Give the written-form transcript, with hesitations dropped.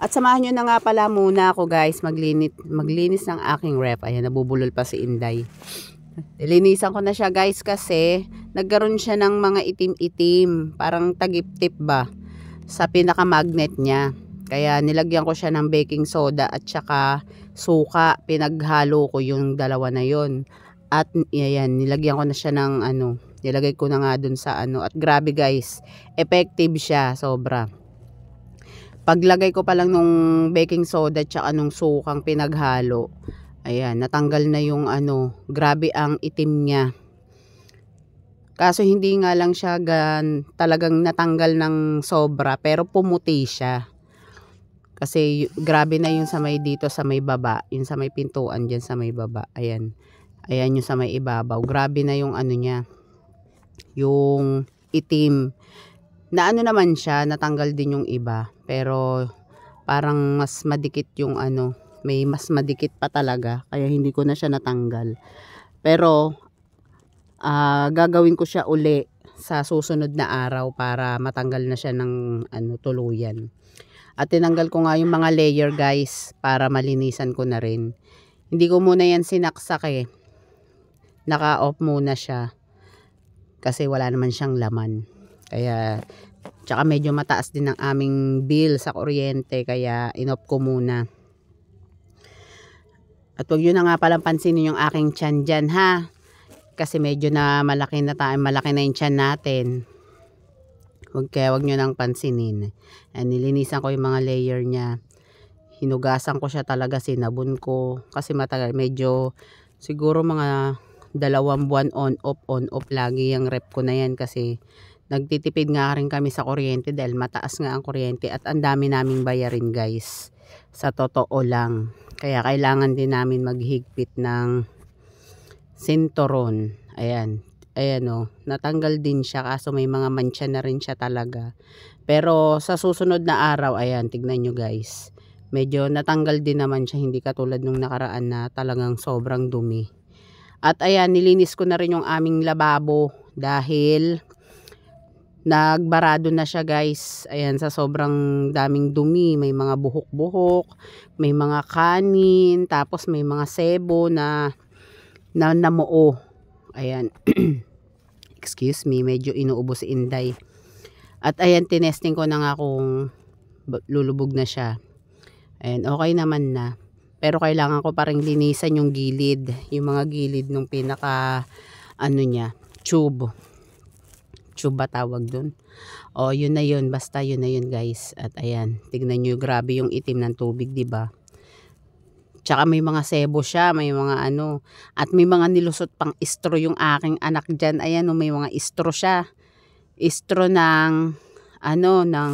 At samahan nyo na nga pala muna ako guys maglinis ng aking ref. Ayan, nabubulol pa si Inday. Linisan ko na siya guys kasi nagkaroon siya ng mga itim-itim. Parang tagip-tip ba sa pinaka-magnet niya. Kaya nilagyan ko siya ng baking soda at saka suka. Pinaghalo ko yung dalawa na yon. At ayan, nilagyan ko na siya ng nilagay ko na nga dun sa At grabe guys, effective siya, sobra. Paglagay ko pa lang nung baking soda at saka nung sukang pinaghalo, ayan, natanggal na yung grabe ang itim niya. Kaso hindi nga lang siya talagang natanggal ng sobra, pero pumuti siya. Kasi grabe na yung sa may dito sa may baba, yung sa may pintuan dyan sa may baba. Ayan. Ayan yung sa may ibabaw. Grabe na yung niya. Yung itim. Na naman siya, natanggal din yung iba. Pero parang mas madikit yung may mas madikit pa talaga. Kaya hindi ko na siya natanggal. Pero gagawin ko siya uli sa susunod na araw para matanggal na siya ng tuluyan. At tinanggal ko nga yung mga layer guys para malinisan ko na rin. Hindi ko muna yan sinaksak Naka-off muna siya. Kasi wala naman siyang laman. Kaya tsaka medyo mataas din ang aming bill sa kuryente. Kaya in-off ko muna. At huwag nyo na nga palang pansinin yung aking tiyan dyan ha. Kasi medyo na malaki na yung tiyan natin. Huwag nyo nang pansinin. Nilinisan ko yung mga layer niya. Hinugasan ko siya talaga, sinabon ko. Kasi matagal, medyo siguro mga 2 buwan on off lagi yung rep ko na yan. Kasi nagtitipid nga rin kami sa kuryente dahil mataas nga ang kuryente. At ang dami naming bayarin guys. Sa totoo lang. Kaya kailangan din namin maghigpit ng sinturon. Ayan. Ayan natanggal din siya kaso may mga mancha na rin siya talaga. Pero sa susunod na araw, ayan, tignan nyo guys. Medyo natanggal din naman siya, hindi katulad nung nakaraan na talagang sobrang dumi. At ayan, nilinis ko na rin yung aming lababo dahil nagbarado na siya guys. Ayan, sa sobrang daming dumi, may mga buhok-buhok, may mga kanin, tapos may mga sebo na namuo. Ayan. Excuse me, medyo inuubo si Inday. At ayan, tinesting ko na nga kung lulubog na siya. Ayan, okay naman na. Pero kailangan ko pa rin linisan yung gilid. Yung mga gilid nung pinaka niya, tube. Tube ba tawag dun? O, yun na yun. Basta yun na yun guys. At ayan, tignan nyo, grabe yung itim ng tubig, diba? Tsaka may mga sebo siya, may mga at may mga nilusot pang istro yung aking anak dyan. Ayan may mga istro siya. Istro ng ng